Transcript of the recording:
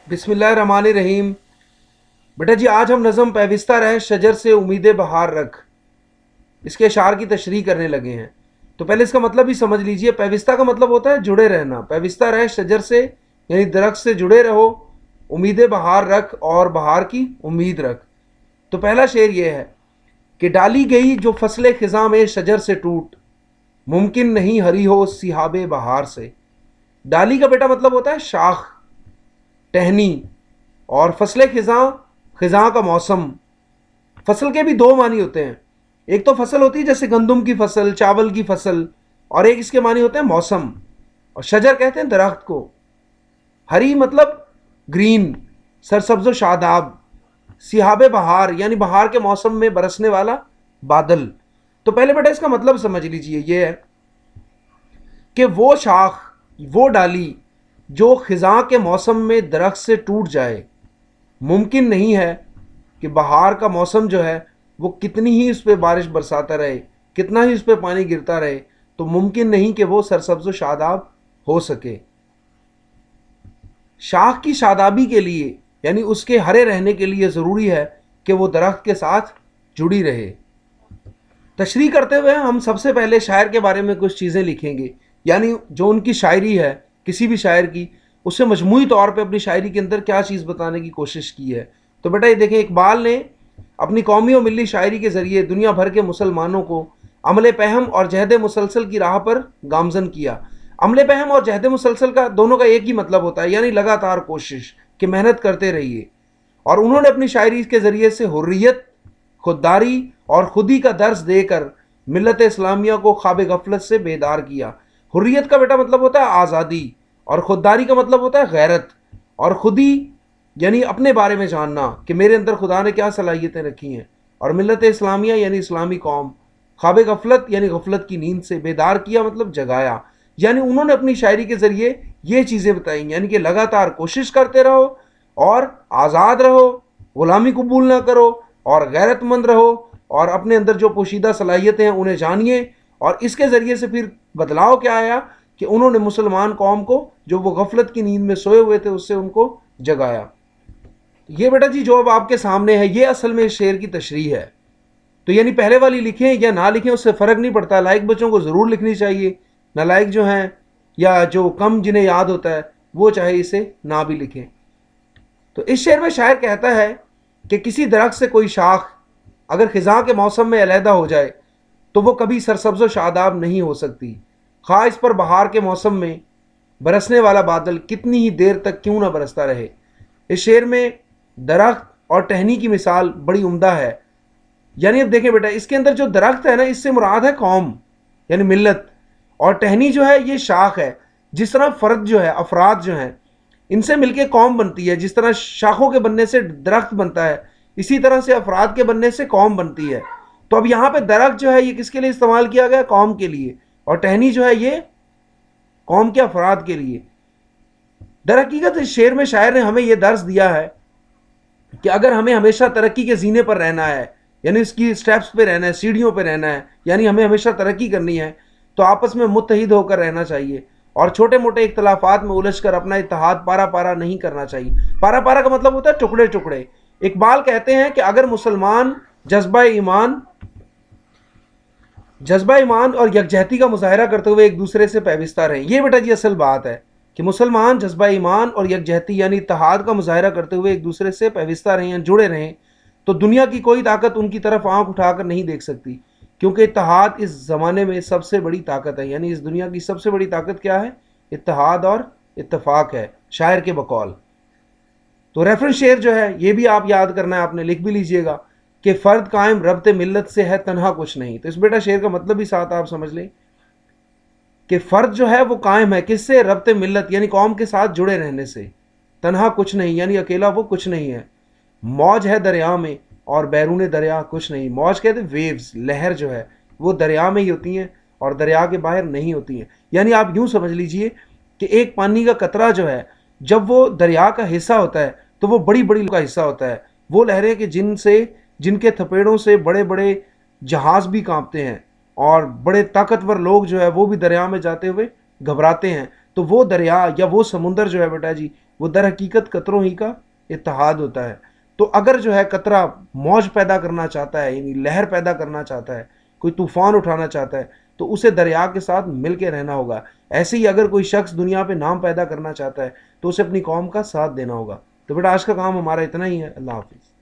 बिस्मिल्लाह रहमान रहीम। बेटा जी, आज हम नज़म पैविस्ता रहे शजर से उम्मीद बहार रख, इसके अशार की तशरीह करने लगे हैं। तो पहले इसका मतलब ही समझ लीजिए। पैविस्ता का मतलब होता है जुड़े रहना। पैविस्ता रहे शजर से यानी दरख्त से जुड़े रहो, उम्मीद बहार रख और बहार की उम्मीद रख। तो पहला शेर ये है कि डाली गई जो फसले खिज़ां में शजर से टूट, मुमकिन नहीं हरी हो सिहाबे बहार से। डाली का बेटा मतलब होता है शाख, टहनी, और फसलें खिज़ां, खिज़ां का मौसम। फसल के भी दो मानी होते हैं। एक तो फसल होती है जैसे गंदम की फसल, चावल की फसल, और एक इसके मानी होते हैं मौसम। और शजर कहते हैं दरख्त को। हरी मतलब ग्रीन, सरसब्ज शादाब। सिहाबे बहार यानी बहार के मौसम में बरसने वाला बादल। तो पहले बेटा इसका मतलब समझ लीजिए, ये है कि वो शाख, वो डाली जो खिज़ां के मौसम में दरख्त से टूट जाए, मुमकिन नहीं है कि बहार का मौसम जो है वो कितनी ही उस पर बारिश बरसाता रहे, कितना ही उस पर पानी गिरता रहे, तो मुमकिन नहीं कि वो सरसब्ज शादाब हो सके। शाख की शादाबी के लिए यानी उसके हरे रहने के लिए ज़रूरी है कि वो दरख्त के साथ जुड़ी रहे। तशरीह करते हुए हम सबसे पहले शायर के बारे में कुछ चीज़ें लिखेंगे, यानी जो उनकी शायरी है किसी भी शायर की, उससे मजमूई तौर पे अपनी शायरी के अंदर क्या चीज़ बताने की कोशिश की है। तो बेटा ये देखें, इकबाल ने अपनी कौमी और मिली शायरी के ज़रिए दुनिया भर के मुसलमानों को अमल पहम और जहद मुसलसल की राह पर गामजन किया। अमल पहम और जहद मुसलसल का दोनों का एक ही मतलब होता है, यानी लगातार कोशिश, कि मेहनत करते रहिए। और उन्होंने अपनी शायरी के ज़रिए से हुर्रियत, खुददारी और खुदी का दर्स देकर मिल्लत इस्लामिया को ख्वाब गफलत से बेदार किया। हुर्रियत का बेटा मतलब होता है आज़ादी, और खुददारी का मतलब होता है गैरत, और खुदी यानी अपने बारे में जानना कि मेरे अंदर खुदा ने क्या सलाहियतें रखी हैं, और मिल्लत इस्लामिया यानी इस्लामी कौम। ख्वाब गफलत यानी गफलत की नींद से बेदार किया मतलब जगाया। यानी उन्होंने अपनी शायरी के ज़रिए ये चीज़ें बताई, यानी कि लगातार कोशिश करते रहो और आज़ाद रहो, ग़ुलामी कबूल ना करो, और गैरतमंद रहो, और अपने अंदर जो पोशीदा सलाहियतें हैं उन्हें जानिए। और इसके ज़रिए से फिर बदलाव क्या आया कि उन्होंने मुसलमान कौम को जो वो गफलत की नींद में सोए हुए थे उससे उनको जगाया। ये बेटा जी जो अब आपके सामने है ये असल में इस शेर की तशरीह है। तो यानी पहले वाली लिखें या ना लिखें उससे फ़र्क नहीं पड़ता। लाइक बच्चों को ज़रूर लिखनी चाहिए, नालायक जो हैं या जो कम जिन्हें याद होता है वो चाहे इसे ना भी लिखें। तो इस शेर में शायर कहता है कि किसी दरख्त से कोई शाख अगर खिज़ां के मौसम में अलहदा हो जाए तो वो कभी सरसब्ज व शादाब नहीं हो सकती, खा इस पर बहार के मौसम में बरसने वाला बादल कितनी ही देर तक क्यों ना बरसता रहे। इस शेर में दरख्त और टहनी की मिसाल बड़ी उम्दा है। यानी अब देखें बेटा, इसके अंदर जो दरख्त है ना, इससे मुराद है कौम यानी मिल्लत, और टहनी जो है ये शाख है। जिस तरह फ़र्द जो है, अफराद जो हैं, इनसे मिलके कौम बनती है। जिस तरह शाखों के बनने से दरख्त बनता है, इसी तरह से अफराद के बनने से कौम बनती है। तो अब यहाँ पे दरख्त जो है ये किसके लिए इस्तेमाल किया गया? कौम के लिए। और टहनी जो है ये कौम के अफराद के लिए। दर हकीकत इस शेर में शायर ने हमें यह दर्स दिया है कि अगर हमें हमेशा तरक्की के जीने पर रहना है, यानी इसकी स्टेप्स पे रहना है, सीढ़ियों पे रहना है, यानी हमें हमेशा तरक्की करनी है, तो आपस में मुत्तहिद होकर रहना चाहिए और छोटे मोटे इख्तलाफात में उलझ कर अपना इत्तेहाद पारा पारा नहीं करना चाहिए। पारा पारा का मतलब होता है टुकड़े टुकड़े। इकबाल कहते हैं कि अगर मुसलमान जज्बा ईमान और यकजहती का मुजाहरा करते हुए एक दूसरे से पैविस्ता रहें। ये बेटा जी असल बात है कि मुसलमान जज्बा ईमान और यकजहती यानी इत्तेहाद का मुजाहरा करते हुए एक दूसरे से पैविस्ता रहें, जुड़े रहें, तो दुनिया की कोई ताकत उनकी तरफ आंख उठाकर नहीं देख सकती, क्योंकि इत्तेहाद इस ज़माने में सबसे बड़ी ताकत है। यानी इस दुनिया की सबसे बड़ी ताकत क्या है? इत्तेहाद और इत्तेफाक है, शायर के बकौल। तो रेफरेंस शेर जो है ये भी आप याद करना है, आपने लिख भी लीजिएगा कि फ़र्द कायम रब्ते मिल्लत से है, तन्हा कुछ नहीं। तो इस बेटा शेर का मतलब भी साथ आप समझ लें कि फ़र्द जो है वो कायम है किससे? रब्ते मिल्लत यानी कौम के साथ जुड़े रहने से। तन्हा कुछ नहीं यानी अकेला वो कुछ नहीं है। मौज है दरिया में और बैरून दरिया कुछ नहीं। मौज कहते वेव्स, लहर जो है वो दरिया में ही होती हैं और दरिया के बाहर नहीं होती हैं। यानी आप यूँ समझ लीजिए कि एक पानी का कतरा जो है जब वो दरिया का हिस्सा होता है तो वो बड़ी बड़ी का हिस्सा होता है। वो लहरें कि जिनके थपेड़ों से बड़े बड़े जहाज़ भी कांपते हैं और बड़े ताकतवर लोग जो है वो भी दरिया में जाते हुए घबराते हैं। तो वो दरिया या वो समुंदर जो है बेटा जी وہ در حقیقت قطروں ہی کا اتحاد ہوتا ہے. تو اگر جو ہے قطرہ موج پیدا کرنا چاہتا ہے، یعنی لہر پیدا کرنا چاہتا ہے، کوئی طوفان اٹھانا چاہتا ہے، تو اسے دریا کے ساتھ مل کے رہنا ہوگا. ایسے ہی اگر کوئی شخص دنیا پہ نام پیدا کرنا چاہتا ہے تو اسے اپنی قوم کا ساتھ دینا ہوگا. تو بیٹا آج کا کام ہمارا اتنا ہی ہے. اللہ حافظ.